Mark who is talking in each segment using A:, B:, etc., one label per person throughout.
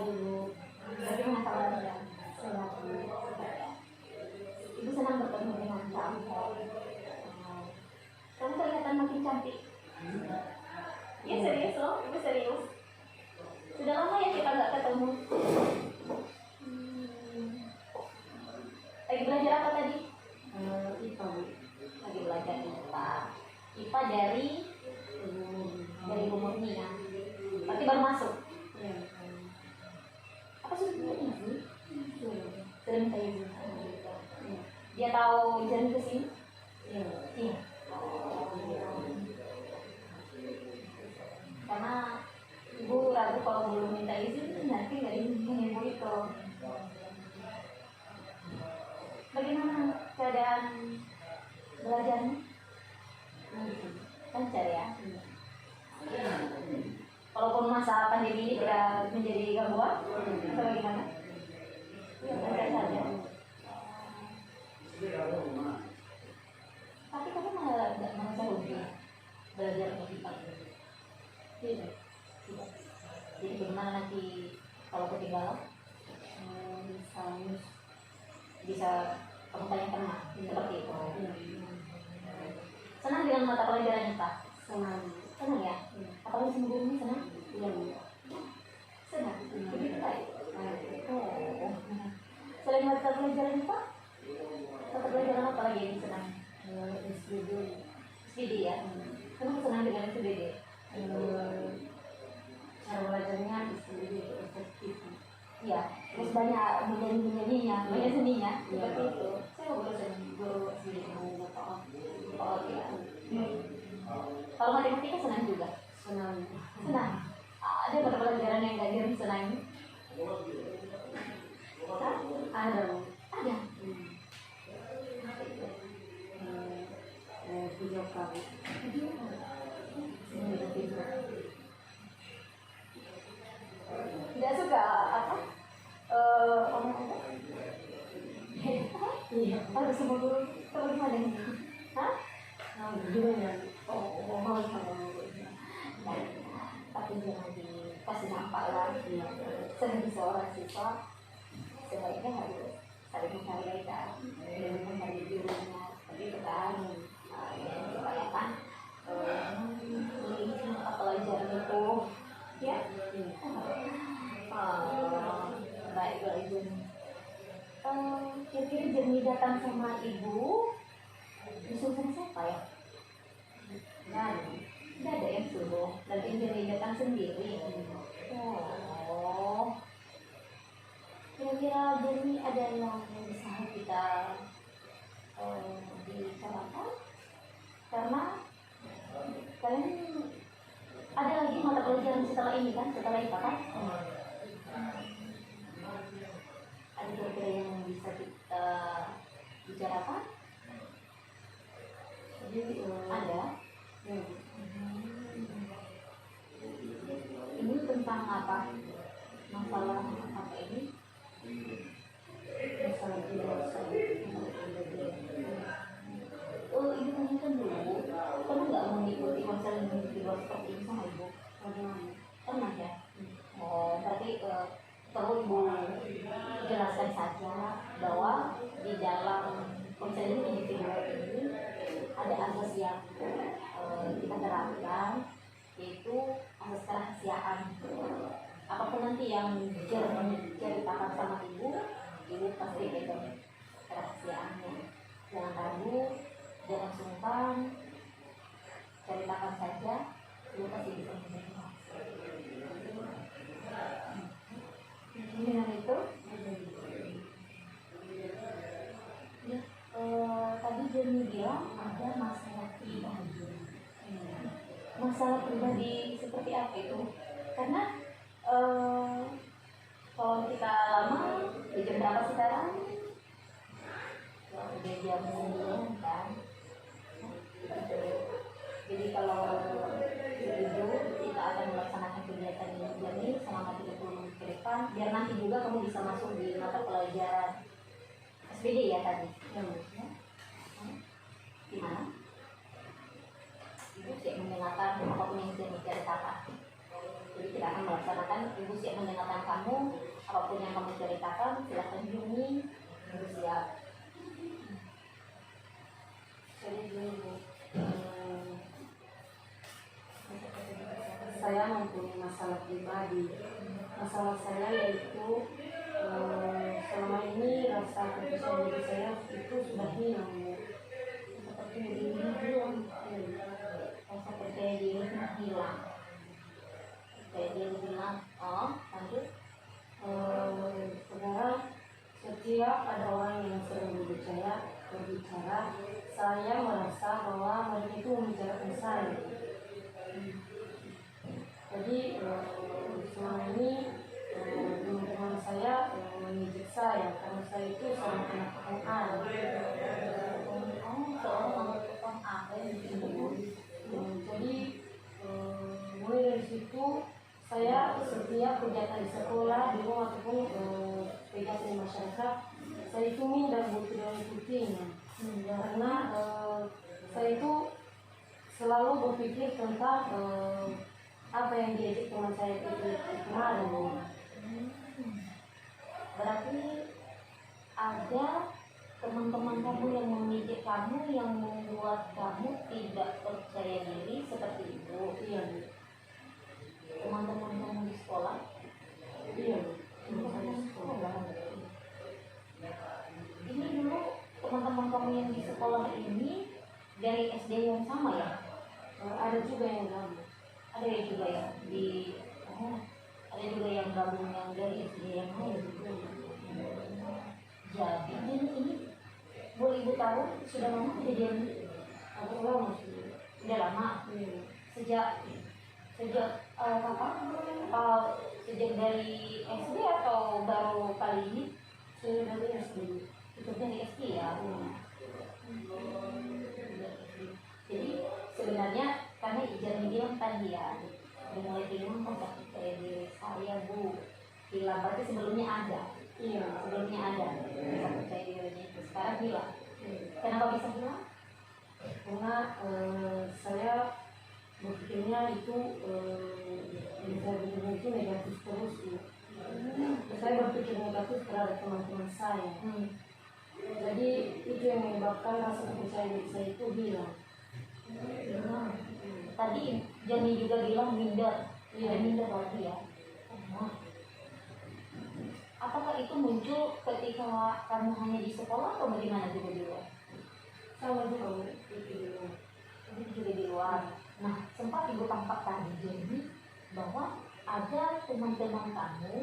A: dulu. Bagaimana kabarnya? Sehat. Ibu senang bertemu dengan kamu. Kamu kelihatan makin cantik. Ya serius loh, ibu serius. Sudah lama ya kita nggak ketemu. Lagi belajar apa tadi? IPA. Lagi belajar IPA. IPA dari Bu Murni ya. Berarti baru masuk. Apa sudah ini? Sudah minta izin. Dia tahu izin ke sini? Iya. Karena ibu ragu kalau belum minta izin nanti nggak diizinin ibu itu. Bagaimana keadaan belajarnya? Lancar ya. Walaupun masa pandemi ini tidak menjadi gangguan atau bagaimana? Lancar saja. Tapi kamu malah nggak merasa rugi belajar IPA? Tidak. Jadi bagaimana nanti kalau ketinggalan? Bisa kamu tanyakan seperti itu. Senang dengan mata pelajaran IPA? Senang ya? Apalagi sebelumnya senang? Iya. Senang? Begitu baik? Selain mata pelajaran IPA, mata pelajaran apa lagi yang senang? SPD ya? Kamu senang dengan SPD? Cara belajarnya SPD efektif. Iya, terus banyak menyanyi-nyanyinya, banyak seninya, seperti itu. Saya mau guru SPD mau ya. Kalau matematika senang juga? Senang. Ada mata pelajaran yang nggak jadi senang? Ada. Video kali. Tidak suka apa? Iya. Harus semua guru. Kalau gimana? Hah? Gimana? Tapi jangan dikasih nampak lah. Sebagai seorang siswa, sebaiknya harus saling menghargai menghargai dirinya. Tapi kan, supaya kan pelajaran itu, ya. Baiklah ibu. Kira-kira Jernih datang sama ibu disuruh sama siapa ya? Tidak ada yang suruh. Nanti Jernih datang sendiri. Oh, kira-kira Jernih ada yang bisa kita bicarakan? Karena kalian ada lagi mata pelajaran setelah ini kan? Setelah IPA kan? Ada kira-kira yang bisa kita bicarakan? Ada? Ini tentang apa? Masalah apa ini? Masalah dewasa. Ibu tanyakan dulu. Kamu nggak mengikuti konser di luar seperti ini sama ibu? Pernah ya? Berarti perlu ibu jelaskan saja bahwa di dalam konser ini di luar ini ada asas yang kita terapkan, yaitu asas kerahasiaan. Apapun nanti yang diceritakan sama ibu pasti pegang kerahasiaannya. Jangan ragu, jangan sungkan, ceritakan saja, ibu pasti bisa menerima. Dengan itu, ya, tadi Jernih bilang ada masalah pribadi. Masalah pribadi seperti apa itu? Karena kalau kita lama, di jam berapa sekarang? Udah jam 9 kan? Jadi kalau setuju, kita akan melaksanakan kegiatan ini selama 30 menit ke depan, biar nanti juga kamu bisa masuk di mata pelajaran SPD ya tadi. Ya. Gimana? Ibu siap mendengarkan apapun yang bisa diceritakan. Jadi kita akan melaksanakan kan ibu siap mendengarkan kamu, apapun yang kamu ceritakan silahkan hubungi, ibu siap.
B: Jadi dulu saya mempunyai masalah pribadi. Masalah saya yaitu selama ini rasa kepercayaan diri saya itu sudah hilang.
A: Seperti ini bilang, rasa percaya diri hilang. Percaya diri hilang. Oh, lanjut.
B: Sekarang setiap ada orang yang sering berbicara, saya merasa bahwa mereka itu membicarakan saya. Jadi selama ini teman-teman saya mengejek saya karena saya itu seorang anak tukang A.
A: Seorang anak tukang A.
B: Jadi mulai dari situ saya setiap kegiatan di sekolah, di rumah ataupun kegiatan di masyarakat, saya itu minder buat tidak mengikutinya. Karena saya itu selalu berpikir tentang apa yang diajak teman saya itu kemarin.
A: Berarti ada teman-teman kamu yang mengejek kamu yang membuat kamu tidak percaya diri seperti itu.
B: Iya.
A: Teman-teman kamu di sekolah.
B: Iya. Teman-teman di sekolah.
A: Ini dulu teman-teman kamu yang di sekolah ini dari SD yang sama ya?
B: Ada juga yang gabung.
A: Ada juga yang di ada juga yang gabung yang dari SD yang lain. Jadi ini boleh ibu tahu sudah lama kejadian ini?
B: Agak lama sih.
A: Sudah lama. Sejak kapan? Sejak dari SD atau baru kali ini?
B: Saya dari SD.
A: Itu dari SD ya. Jadi sebenarnya karena Ijazah bilang tadi ya, mulai bilang kontak percaya diri saya bu hilang, berarti sebelumnya ada.
B: Iya.
A: Sebelumnya ada rasa percaya dirinya itu, sekarang hilang. Kenapa bisa hilang?
B: Karena saya berpikirnya itu bisa itu negatif terus ya. Saya berpikir negatif terhadap teman-teman saya. Jadi itu yang menyebabkan rasa kepercayaan diri saya itu hilang.
A: Tadi Jani juga bilang minder. Iya, minder lagi ya. Apakah itu muncul ketika kamu hanya di sekolah atau bagaimana juga di luar?
B: Sama juga itu di luar.
A: Itu juga di luar. Nah, sempat ibu tangkap tadi jadi bahwa ada teman-teman kamu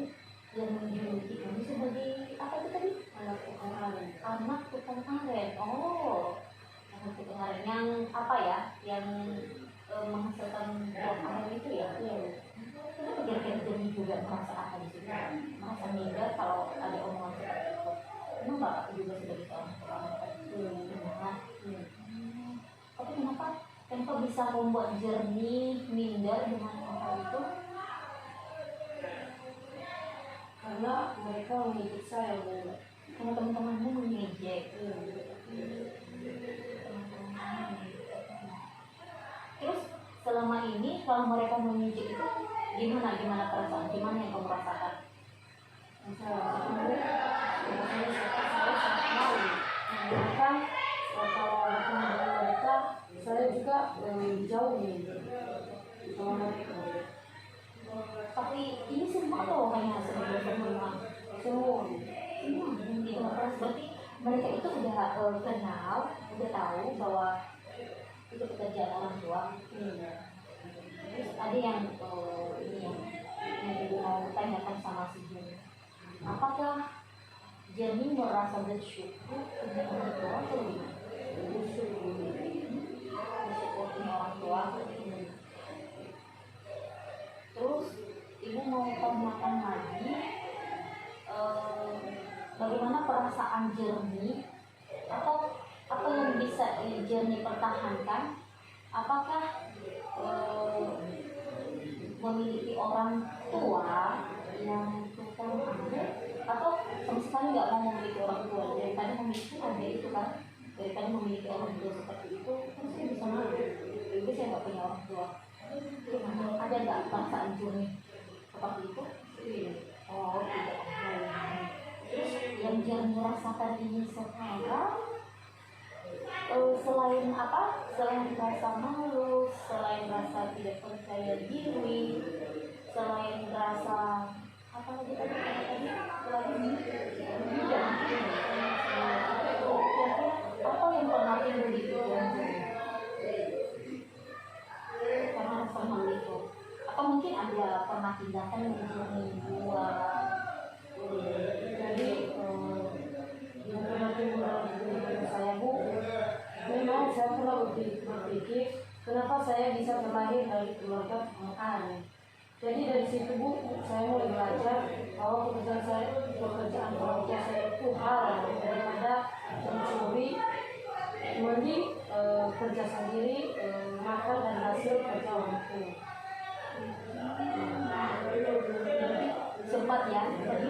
A: yang menjuluki kamu sebagai apa itu tadi?
B: Anak tukang aren.
A: Anak tukang aren. Oh, anak tukang aren yang apa ya? Yang menghasilkan buah aren itu ya?
B: Iya.
A: Kenapa kira-kira Jani juga merasa apa di situ? Merasa minder kalau ada omongan seperti itu. Emang bapak juga sebagai seorang tukang aren? Tapi kenapa bisa membuat Jernih minder dengan hal itu?
B: Karena mereka mengejek saya dan
A: Karena teman-temanmu mengejek. Terus selama ini kalau mereka mengejek itu gimana perasaan? Gimana yang kamu rasakan?
B: saya sangat malu. Bahkan kalau bertemu dengan mereka, saya juga jauh nih sama mereka.
A: Tapi ini semua atau hanya sebagai teman?
B: Semua.
A: Gitu. Berarti mereka itu udah kenal, udah tahu bahwa itu pekerjaan orang tua. Terus ada yang ini yang ibu mau tanyakan sama si Jenny. Apakah Jenny merasa bersyukur punya orang tua atau gimana? Bersyukur punya orang tua. Terus ibu mau tanyakan lagi bagaimana perasaan Jenny atau apa yang bisa Jenny pertahankan? Apakah memiliki orang tua yang tukang aren atau sama sekali nggak mau memiliki orang tua, daripada memiliki ada itu kan, daripada memiliki orang tua seperti itu terus saya bisa malu, jadi saya nggak punya orang tua. Gimana? Ada nggak perasaan Juni seperti itu.
B: Iya.
A: Oh tidak. Terus yang Jan rasakan ini sekarang, selain apa? Selain rasa malu, selain rasa tidak percaya diri, selain rasa apa lagi tadi? Kira-kira apa yang pernah timbul di pikiran karena rasa malu itu? Apa mungkin ada pernah tindakan yang buat?
B: Jadi yang pernah timbul dalam pikiran saya, Bu, memang saya pernah berpikir kenapa saya bisa terlahir dari keluarga pengacara. Jadi dari situ, Bu, saya mulai belajar bahwa pekerjaan orang tua saya itu halal daripada mencuri, mending kerja sendiri, makan dan hasil kerja orang tua.
A: Sempat ya tadi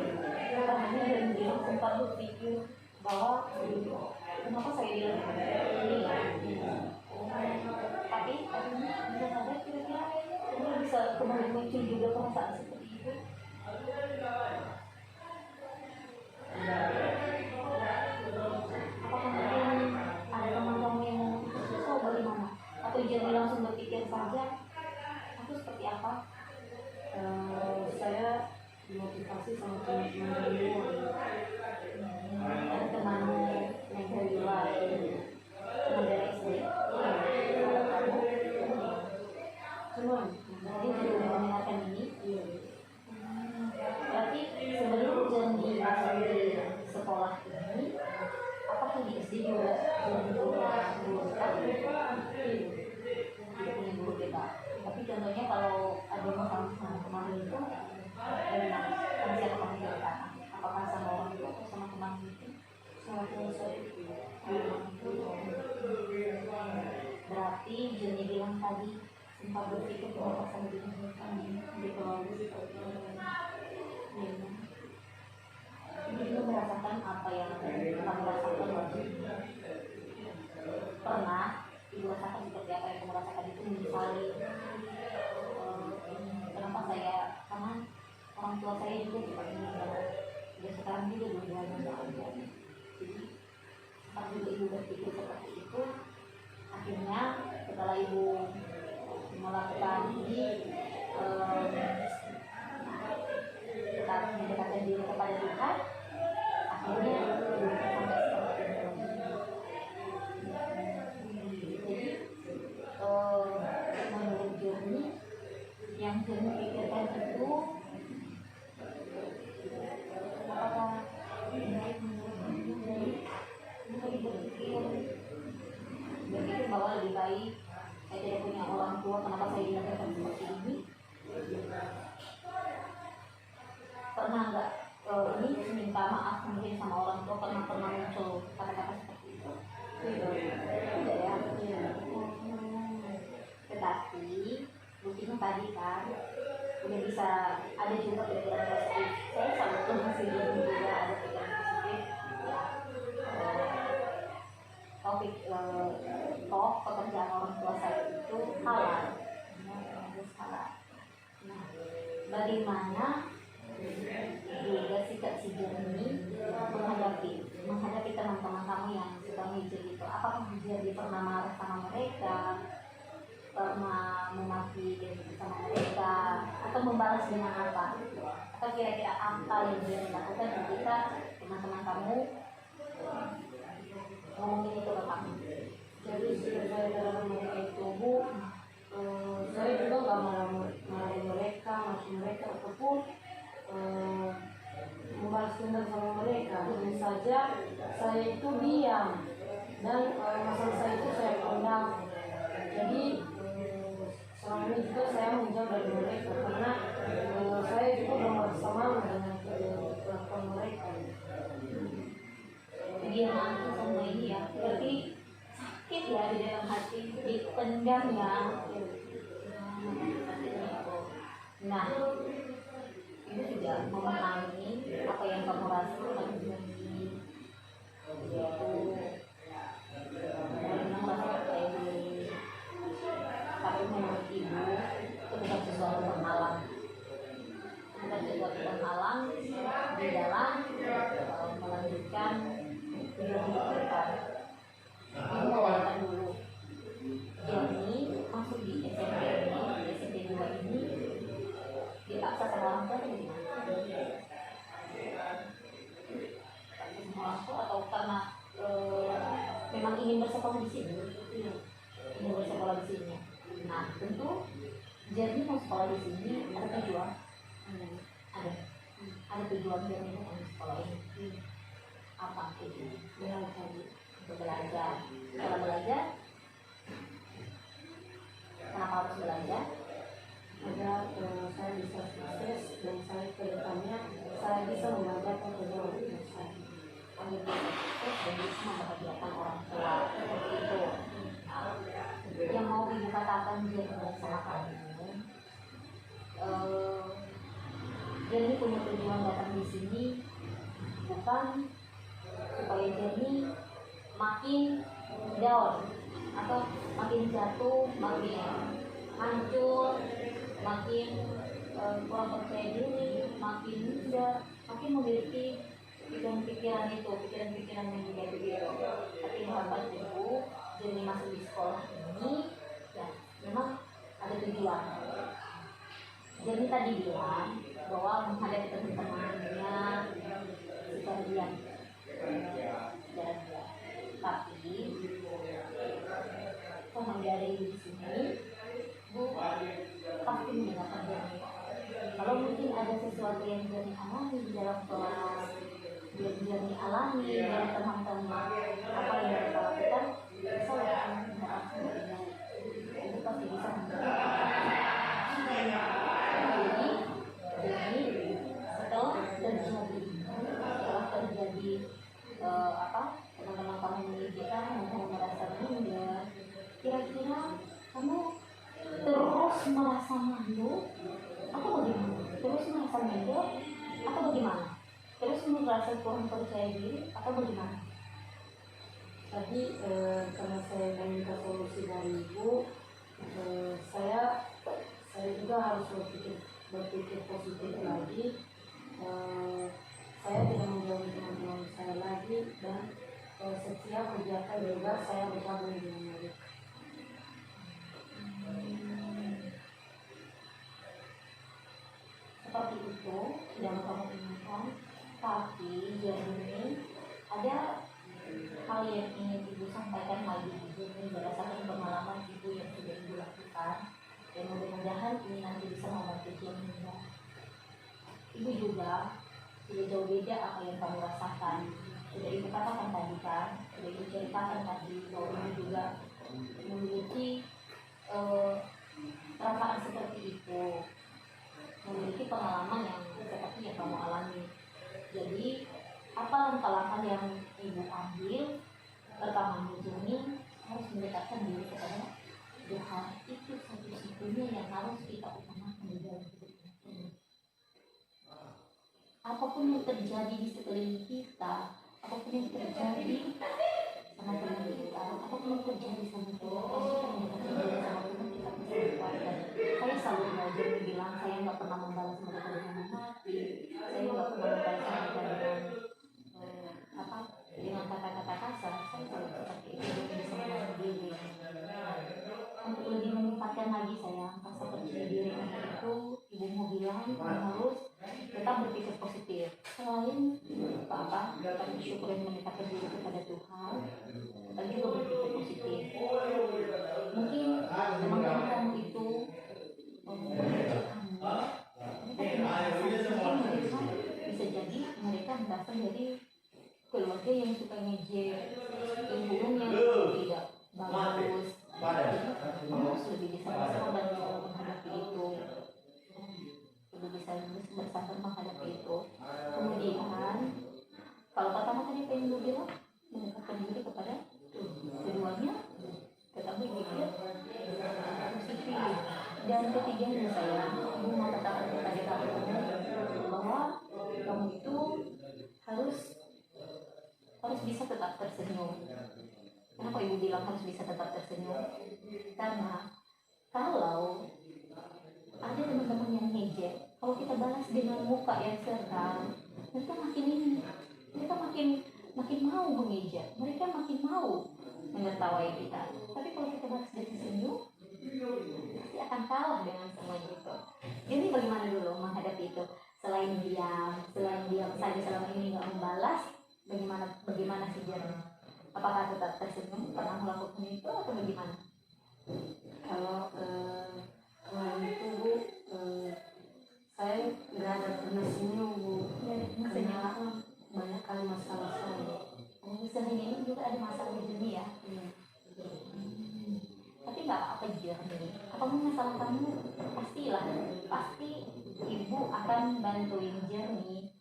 A: katanya dan bilang sempat berpikir bahwa kenapa saya bilang ini ya, tapi akhirnya bisa sadar kira-kira ini bisa kembali muncul juga perasaan seperti itu. Apakah mungkin ada teman-teman yang susah bagaimana, atau jadi langsung berpikir saja aku seperti apa?
B: Saya dimotivasi sama teman-teman dari luar.
A: Ada teman yang dari luar, teman dari SD, ada kamu,
B: Cuman,
A: jadi juga mendengarkan ini.
B: iya.
A: Berarti sebelum jadi masuk di sekolah ini, apakah di SD juga jadi guru BK? Tidak punya guru BK. Tapi contohnya kalau ada masalah kemarin itu, sama siapa kamu cerita? Apakah sama orang tua atau sama teman itu?
B: Sama teman saya itu.
A: Berarti Joni bilang tadi sempat berpikir kenapa saya di keluarga seperti ini. Jadi kita merasakan apa yang kita merasakan waktu pernah ibu rasakan seperti apa yang kamu rasakan itu menyesali. Kenapa saya, karena orang tua saya juga seperti ini, dan sekarang juga dua-duanya nggak ada. Jadi pas juga ibu berpikir seperti itu, akhirnya setelah ibu melakukan ini, tetap mendekatkan diri kepada Tuhan, akhirnya sampai seperti itu. Jadi menurut Joni, yang Joni pikirkan itu apakah baik menurut Joni? Joni berpikir bahwa lebih baik saya tidak punya orang tua, kenapa saya dilakukan seperti ini? Pernah nggak ini minta maaf mungkin sama orang tua, pernah muncul kata-kata seperti itu? Tidak ya? Tetapi buktinya tadi kan udah bisa ada juga pikiran positif. Saya selalu masih juga ada pikiran positif ya. Topik pekerjaan orang tua saya itu halal, harus halal. Nah, bagaimana juga sikap si Jeremy menghadapi teman-teman kamu yang suka mijir itu? Apakah Jeremy pernah marah sama mereka, pernah memaki sama mereka, atau membalas dengan apa? Atau kira-kira apa yang dia lakukan ketika teman-teman kamu ngomongin itu ke kamu?
B: Jadi setiap saya dalam mereka itu, Bu, saya juga nggak marahin mereka, maki mereka ataupun membalas dendam sama mereka. Hanya saja saya itu diam dan masalah saya itu saya pendam. Jadi selama ini juga saya menjauh dari mereka karena saya juga belum bersama dengan kelakuan mereka.
A: Dia nanti sama ini ya, berarti sakit ya di dalam hati, dipendam ya. Nah, itu juga memahami apa yang kamu rasakan, yaitu memang rasa percaya diri. Tapi menurut ibu itu bukan sesuatu penghalang. dipikirkan. Ibu mengatakan dulu, Jerni masuk di SMP ini, di SMP 2 ini dipaksa sama orang tua atau gimana? Sama orang tua atau karena memang ingin bersekolah di sini? Ingin bersekolah di sini. Nah, tentu Jerni mau sekolah di sini ada tujuan. Ada tujuan Jerni mau sekolah ini. Apa itu? Belajar. Untuk belajar. Kalau belajar, kenapa harus belajar?
B: Agar saya bisa sukses dan saya kedepannya saya bisa membahagiakan kedua orang tua saya.
A: Agar bisa sukses dan bisa membahagiakan orang tua. Seperti itu. Yang mau ibu katakan Jerni sama kamu, Jerni punya tujuan datang di sini bukan supaya Jerni makin down atau makin jatuh, makin hancur, makin kurang percaya diri, makin muda, makin memiliki pikiran-pikiran itu, pikiran-pikiran yang negatif itu. Tapi harapan ibu Jerni masuk di sekolah ini ya memang ada tujuan. Jerni tadi bilang bahwa menghadapi teman-temannya sebagian jalan-jalan, tapi pengendali di sini Bu pasti mendengarkan Jerni. Kalau mungkin ada sesuatu yang Jerni alami di dalam kelas, Jerni alami dari teman-teman, apa yang mereka lakukan, bisa lakukan interaksi dengan itu pasti bisa mendengarkan. Jadi setelah terjadi teman-teman kamu mengizinkan, kamu merasa minder, kira-kira kamu terus merasa malu atau bagaimana? Terus merasa minder atau bagaimana? Terus merasa kurang percaya diri atau bagaimana?
B: Tadi karena saya meminta solusi dari ibu, saya juga harus berpikir positif lagi. Saya tidak menjauhi teman-teman saya lagi dan setiap kegiatan juga saya bergabung dengan mereka.
A: Seperti itu yang kamu inginkan, tapi Jerni ada hal yang ingin ibu sampaikan lagi. Jerni berdasarkan pengalaman ibu yang sudah ibu lakukan, dan mudah-mudahan ini nanti bisa membantu Jerni. Ibu juga tidak jauh beda apa yang kamu rasakan. Sudah ibu katakan tadi kan, sudah ibu ceritakan tadi bahwa ibu juga memiliki perasaan seperti itu, memiliki pengalaman yang seperti yang kamu alami. Jadi apa langkah-langkah yang ibu ambil? Pertama, Jerni harus mendekatkan diri kepada Tuhan. Itu satu-satunya yang harus kita utamakan di dalam hidup ini. Apapun yang terjadi di sekeliling kita, apapun yang terjadi sama teman kita, apapun yang terjadi sama keluarga kita, sama Tuhan kita bisa berkuatkan. Saya selalu belajar bilang saya nggak pernah membalas mereka dengan mati, saya nggak pernah membalas mereka dengan kata-kata kasar. Saya selalu seperti itu bisa mengatur diri. Untuk lebih meningkatkan lagi saya rasa percaya diri itu, ibu mau bilang harus tetap berpikir positif. Selain kita bersyukur dan mendekatkan diri kepada Tuhan, kita juga berpikir positif. Mungkin teman-teman kamu itu bisa jadi mereka berasal dari keluarga yang suka ngejek, lingkungan yang tidak bagus. Kamu harus lebih bisa bersama menghadapi itu, lebih bisa bersama menghadapi itu. Kemudian kalau pertama tadi pengen gue bilang mendekatkan diri kepada keduanya, tetap berpikir positif. Dan ketiganya saya ibu mau katakan kepada kamu bahwa kamu itu harus bisa tetap tersenyum. Kenapa ibu bilang harus bisa tetap tersenyum? Karena kalau ada teman-teman yang ngejek, kalau kita balas dengan muka yang seram, mereka makin makin mau mengejar, mereka makin mau menertawai kita. Tapi kalau kita balas dengan senyum, pasti akan kalah dengan semua itu. Jadi bagaimana dulu menghadapi itu? Selain diam saja selama ini nggak membalas, bagaimana sih Jeremy? Apakah tetap tersenyum, pernah melakukan itu atau bagaimana?
B: Kalau kemarin itu Bu, saya nggak ada pernah senyum Bu, karena banyak kali masalah saya.
A: Sehingga ini juga ada masalah di dunia. Tapi nggak apa-apa Jeremy. Apapun masalah kamu, pasti ibu akan bantuin Jeremy.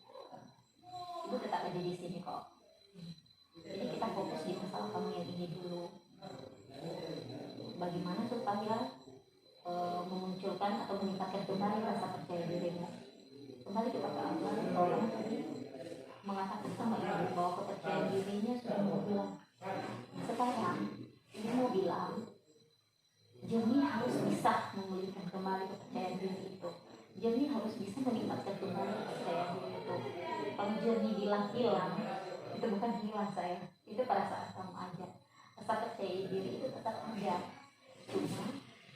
A: Ibu tetap ada di sini kok. Jadi kita fokus di masalah kamu yang ini dulu. Bagaimana supaya memunculkan atau meningkatkan kembali rasa percaya dirimu. Kembali kepada Allah. Kalau tadi mengatakan sama ibu bahwa kepercayaan dirinya sudah mau bilang. Sekarang ibu mau bilang Jeremy harus bisa memulihkan kembali kepercayaan diri itu. Jeremy harus bisa meningkatkan kembali kepercayaan diri itu. Kalau Jeremy bilang hilang, itu bukan hilang saya, itu perasaan kamu aja. Rasa percaya diri itu tetap ada, cuma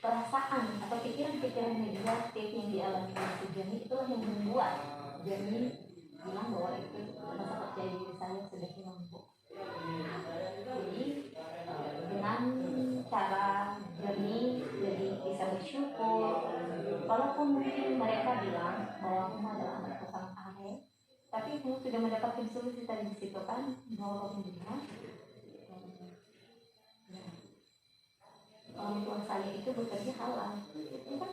A: perasaan atau pikiran-pikiran negatif yang dialami oleh Jeremy itulah yang membuat Jeremy bilang bahwa itu rasa percaya diri saya sudah hilang Bu. Jadi dengan cara Jeremy jadi bisa bersyukur, walaupun mungkin mereka bilang bahwa kamu adalah anak tukang are, tapi kamu sudah mendapatkan solusi tadi di situ kan, bahwa kamu bilang orang tua saya itu bekerja halal, itu kan?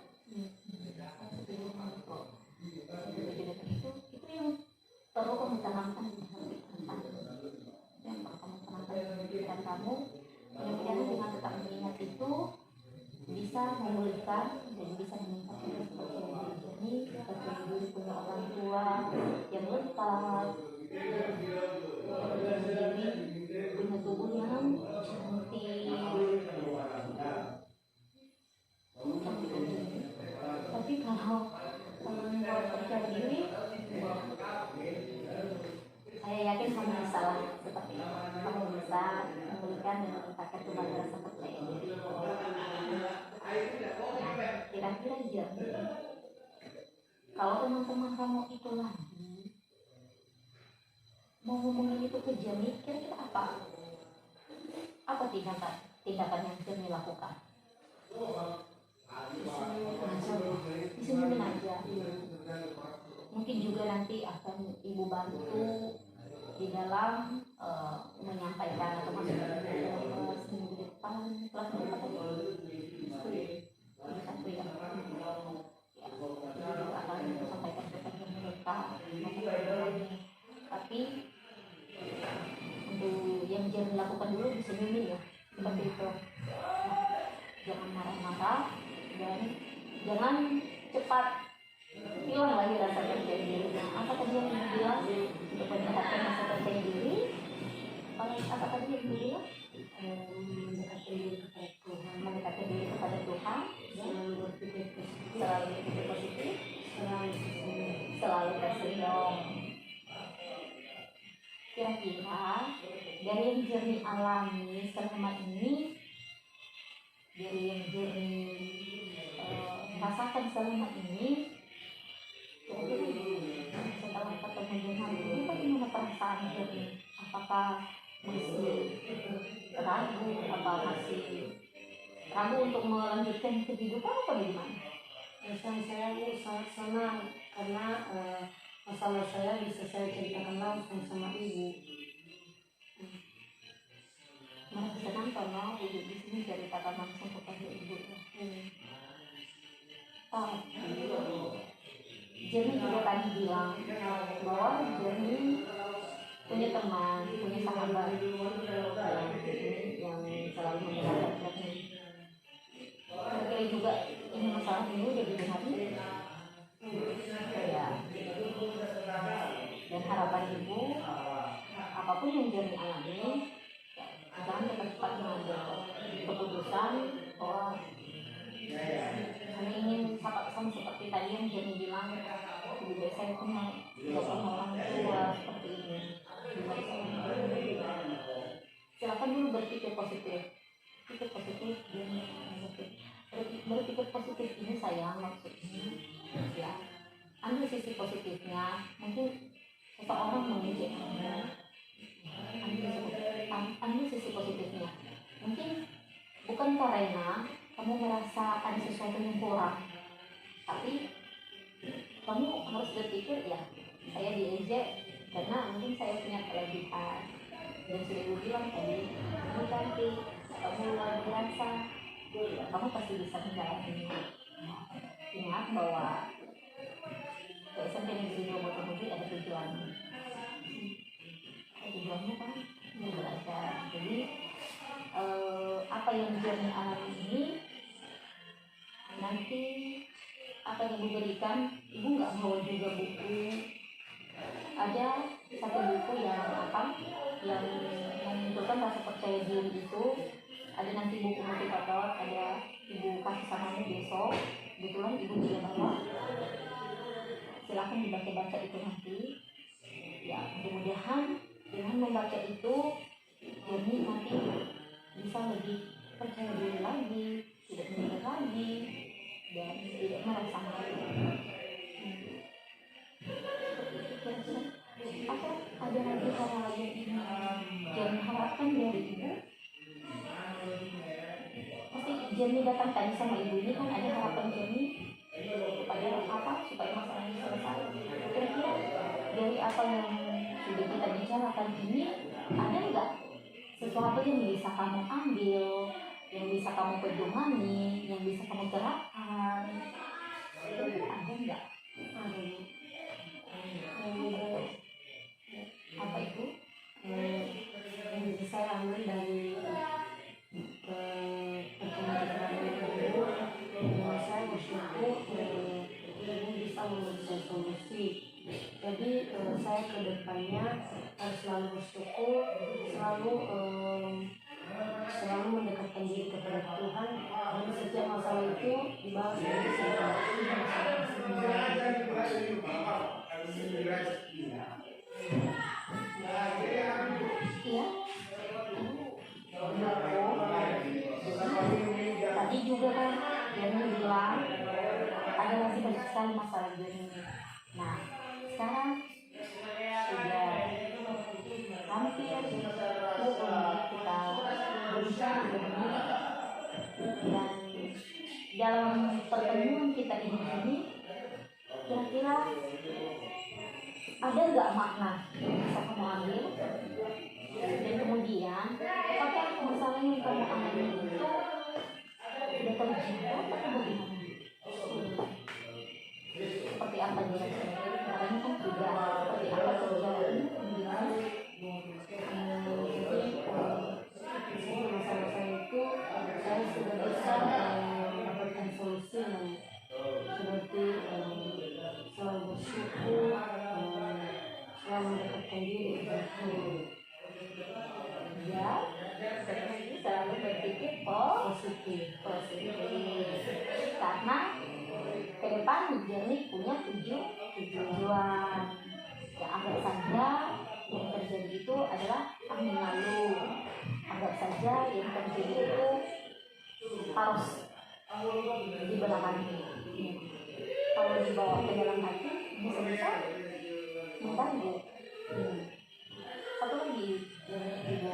A: Itu yang perlu kamu tanamkan di hati yang perlu kamu tanamkan di pikiran kamu. Mudah-mudahan dengan tetap mengingat itu bisa memulihkan dan bisa meningkatkan kepercayaan diri, percaya diri punya orang tua yang lengkap, percaya diri punya tubuh yang cantik. Tapi kalau percaya diri, saya yakin kamu bisa lah seperti itu. Kamu bisa memulihkan dan meningkatkan kembali rasa percaya diri. Kira-kira aja, kalau teman-teman kamu itu lagi mau ngomongin itu ke Jeremy, kira-kira apa tindakan yang Jeremy lakukan? Disenyumin aja. Mungkin juga nanti akan ibu bantu di dalam menyampaikan atau masuk ke seminggu depan kelas berapa tadi? Satu ya. Ibu akan sampaikan kepada mereka. Tapi untuk yang Jeremy lakukan dulu disenyumin ya, seperti itu. Jangan marah-marah dan jangan cepat hilang lagi rasa percaya diri. Apa tadi yang ibu bilang untuk meningkatkan rasa percaya diri? Apa tadi yang ibu bilang? Mendekatkan diri kepada Tuhan, selalu berpikir positif, selalu tersenyum. Kira-kira dari yang Jeremy alami selama ini, dari yang Jeremy rasakan selama ini, setelah ketemu dengan ini bagaimana perasaan Jeremy? Apakah masih ragu, masih ragu untuk melanjutkan kehidupan atau bagaimana?
B: Saya sangat senang karena masalah saya bisa saya ceritakan langsung sama ibu.
A: Merasa senang karena ibu di sini ceritakan langsung kepada ibu. Jeremy juga tadi bilang bahwa Jeremy punya teman, punya sahabat yang selalu mendengarkan Jeremy. Mungkin juga ini masalah ini udah didengarin ya. Dan harapan ibu, apapun yang Jeremy alami, jangan cepat-cepat mengambil keputusan bahwa kami ingin sama seperti tadi yang Jeremy bilang, lebih baik saya punya orang tua seperti ini. karena kamu merasa ada sesuatu yang kurang, tapi kamu harus berpikir ya, saya diejek karena mungkin saya punya kelebihan. Dan sudah ibu bilang tadi, kamu cantik, kamu luar biasa, kamu pasti bisa menjalaninya. Ingat bahwa ke SMP Negeri 2 Botomudi ada tujuannya. Tujuannya kan belajar. Jadi apa yang Jenny alami ini nanti apa yang ibu berikan, ibu nggak bawa juga buku. Ada satu buku yang yang memunculkan rasa percaya diri itu. Ada nanti buku motivator, ada ibu kasih samamu besok. Kebetulan ibu tidak bawa. Silahkan dibaca-baca itu nanti. Ya, mudah-mudahan dengan membaca itu Jenny nanti bisa lebih percaya diri lagi, tidak minder lagi, dan tidak merasa malu. Apa ada lagi hal yang ingin Jenny harapkan dari ibu? Pasti Jenny datang tadi sama ibu ini kan ada harapan Jenny supaya apa? Supaya masalah ini selesai. Kira-kira dari apa yang sudah kita bicarakan ini, ada nggak sesuatu yang bisa kamu ambil, yang bisa kamu pedomani, yang bisa kamu terapkan? Ada nggak? Apa itu?
B: Yang bisa saya ambil dari pertemuan kita dengan ibu, saya bersyukur ibu bisa memberikan solusi. Jadi saya ke depannya harus selalu bersyukur, selalu mendekatkan diri kepada Tuhan, dan setiap masalah itu dibawa sebagai solusi
A: Tadi juga kan Jenny bilang ada masih banyak sekali masalah Jenny. Nah, sekarang sudah hampir 20 menit kita berbicara begini, dan dalam pertemuan kita ini kira-kira ada nggak makna yang bisa kamu ambil? Dan kemudian apakah masalah yang kamu alami itu sudah terjawab atau bagaimana? Seperti apa dia? Caranya kan sudah seperti apa terjadi?
B: jadi masalah saya itu saya sudah bisa mendapatkan solusi yang seperti selalu bersyukur, selalu mendekatkan diri kepada Tuhan.
A: Ya, selalu berpikir positif. Karena ke depan Jenny punya tujuan. Ya, anggap saja yang terjadi itu adalah angin lalu. Anggap saja yang terjadi itu harus dibelakangin. Kalau dibawa ke dalam hati bisa mengganggu. Satu lagi yang ingin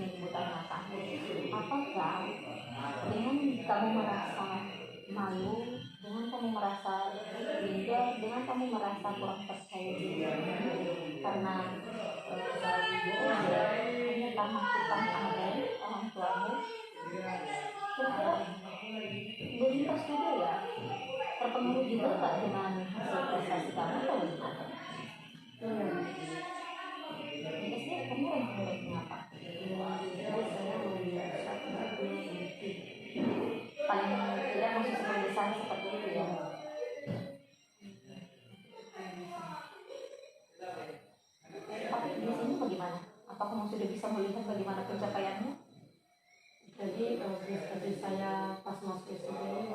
A: ibu tanyakan, apakah dengan kamu merasa malu, dengan kamu merasa minder, dengan kamu merasa kurang percaya diri karena hanya karena tukang aden orang tuamu, kira-kira lintas juga ya, terpengaruh juga nggak dengan hasil prestasi kamu atau bagaimana? Biasanya kamu ranking apa? Paling tidak masih sebagai besar seperti itu ya. Tapi biasanya bagaimana? Apa kamu sudah bisa melihat bagaimana pencapaianmu?
B: Jadi seperti saya pas masuk SMP ini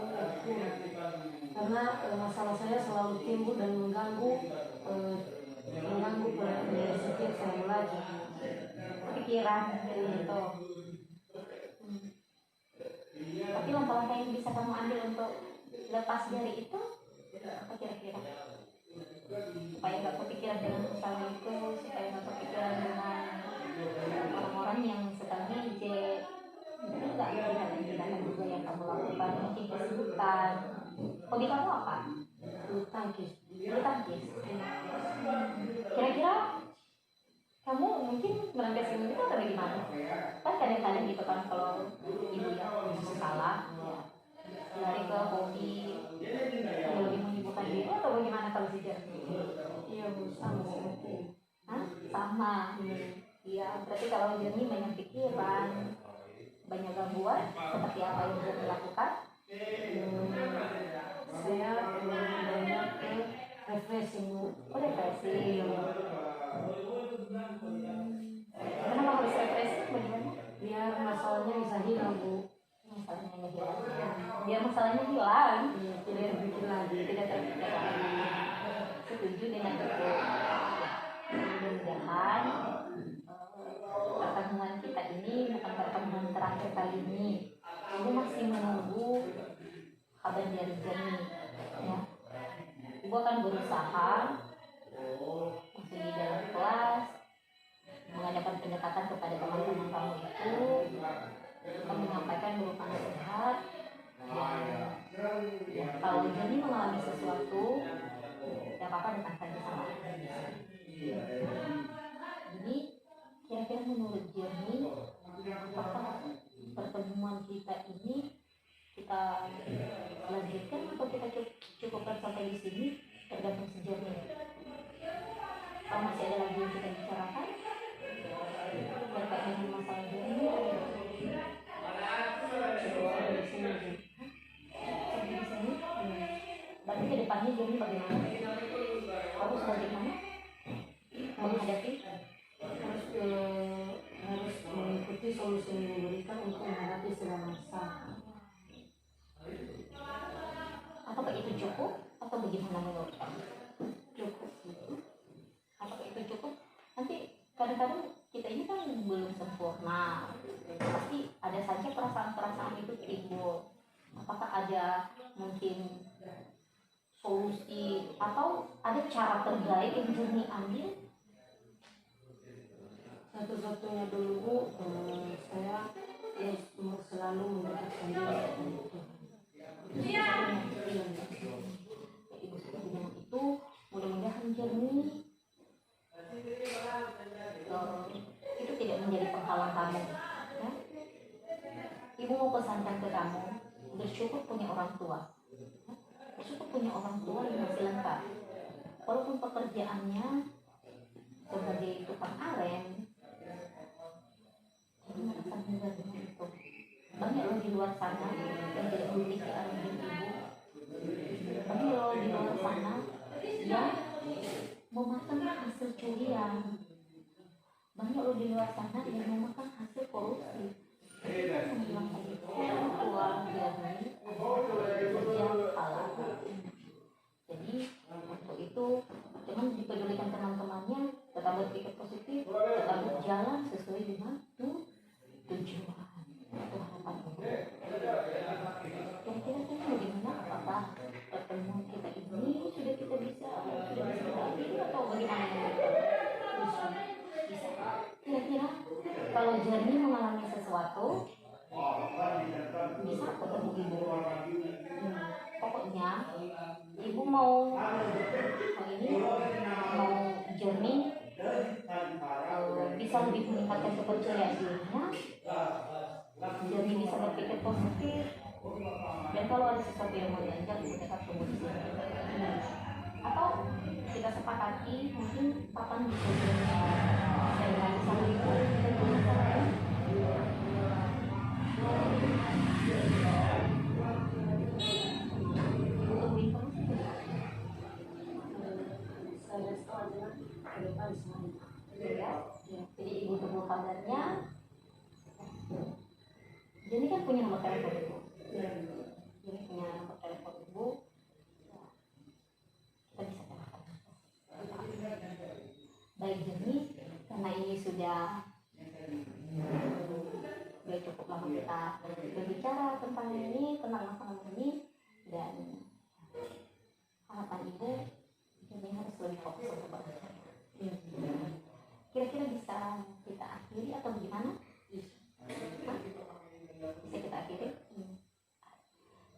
B: karena masalah saya selalu timbul dan mengganggu setiap saya belajar.
A: Pikiran gitu. Tapi langkah-langkah yang bisa kamu ambil untuk lepas dari itu apa kira-kira? Supaya nggak kepikiran dengan masalah itu, supaya nggak kepikiran dengan orang-orang yang sedang ngejek, itu nggak ada lagi. kadang-kadang gitu kan kalau ibu yang salah ya lari ke hobi yang lebih menyibukkan diri atau bagaimana kalau si Jernih?
B: Iya Bu, sama seperti.
A: Hah? Sama. Iya, berarti kalau Jernih banyak pikiran, banyak gangguan, seperti apa yang Jernih lakukan?
B: Saya banyak ke refreshing Bu.
A: Oh, refreshing. Kenapa harus refreshing? Bagaimana?
B: Biar masalahnya bisa hilang Bu.
A: Masalahnya hilang. Biar masalahnya hilang.
B: Tidak terpikir lagi.
A: Tidak terpikir lagi. Setuju dengan itu. Mudah-mudahan pertemuan kita ini bukan pertemuan terakhir kali ini. Ibu masih menunggu kabar dari Jernih. Ya. Ibu akan berusaha masih di dalam kelas mengadakan pendekatan kepada teman-teman kamu itu, menyampaikan berupa nasihat. Ya, kalau Jernih mengalami sesuatu, tidak apa-apa, datang saja sama aku. Jadi kira-kira menurut Jernih, apakah pertemuan kita ini kita lanjutkan atau kita cukupkan sampai di sini, tergantung si Jernih. Kalau masih ada lagi yang kita bicarakan terkait dengan masalah Jernih, berarti ke depannya Jernih bagaimana? Harus bagaimana menghadapi?
B: Harus mengikuti solusi yang diberikan untuk menghadapi segala masalah.
A: Apakah itu cukup atau bagaimana menurut kamu?
B: Cukup.
A: Apakah itu cukup? Nanti kadang-kadang kita ini kan belum sempurna, pasti ada saja perasaan-perasaan itu timbul. Apakah ada mungkin solusi atau ada cara terbaik yang Jernih ambil?
B: Satu-satunya dulu saya selalu mendekatkan diri itu.
A: Ibu sudah bilang itu, mudah-mudahan Jernih itu tidak menjadi penghalang kamu. Ya? Ibu mau pesankan ke kamu, bersyukur punya orang tua. Bersyukur punya orang tua yang masih lengkap. Walaupun pekerjaannya sebagai tukang aren, jadi merasa bangga dengan itu. Banyak loh di luar sana yang tidak memiliki aren ibu. Banyak loh di luar sana yang memakan hasil curian. Banyak loh di luar sana yang memakan hasil korupsi. Kita menghilangkan itu. Orang tua Jernih kerja halal. Jadi untuk itu jangan dipedulikan teman-temannya, tetap berpikir positif, tetap berjalan sesuai dengan tujuan atau harapan ibu. Kira-kira kan bagaimana? Apakah pertemuan kita ini sudah bisa berakhir atau bagaimana menurut kamu? Bisa. Kira-kira kalau Jernih mengalami sesuatu, bisa ketemu ibu. Pokoknya ibu mau Jernih bisa lebih meningkatkan kepercayaan dirinya, Jernih bisa berpikir positif, dan kalau ada sesuatu yang mengganjal kita tunggu di sini. Atau kita sepakati mungkin kapan bisa saya lagi sama ibu jadi ibu tunggu kabarnya. Jadi kan punya nomor telepon ibu. Jadi punya nomor telepon ibu. Kita bisa telepon. Baik Jernih, karena ini sudah cukup lama kita berbicara tentang ini, tentang masalah ini, dan harapan ibu ini harus lebih fokus untuk belajar. Kira-kira bisa kita akhiri atau bagaimana? Bisa kita akhiri?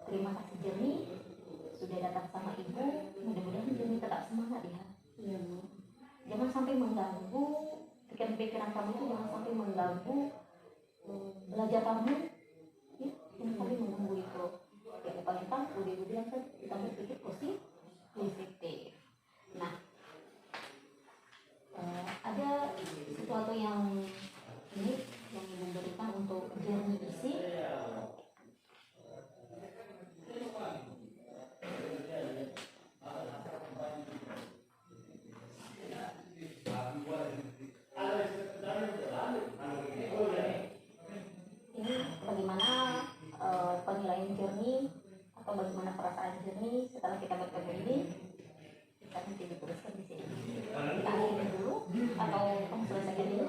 A: Terima kasih Jernih sudah datang sama ibu. Mudah-mudahan Jernih tetap semangat ya. Jangan sampai mengganggu pikiran-pikiran kamu itu, jangan sampai mengganggu belajar kamu ya, yang kami menunggu itu ya paling kan udah gue bilang kan kita berpikir positif. Nah ada sesuatu yang ini yang ibu berikan untuk journey isi. Ini bagaimana penilaian journey atau bagaimana perasaan journey setelah kita bertemu ini, kita nanti dituliskan di sini. Kita akhiri dulu atau kamu selesaikan dulu?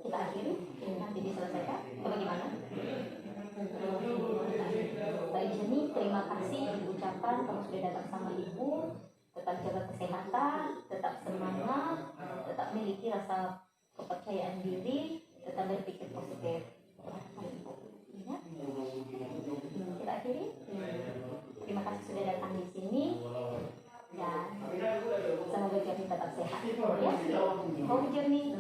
A: Kita akhiri, ini nanti diselesaikan atau bagaimana? Baik Journey, terima kasih diucapkan kamu sudah datang sama ibu. Tetap jaga kesehatan, tetap semangat, tetap miliki rasa kepercayaan diri, tetap berpikir positif. Ya. Kita akhiri. Terima kasih sudah datang di sini. Dan semoga Journey tetap sehat. Ya. Home Journey.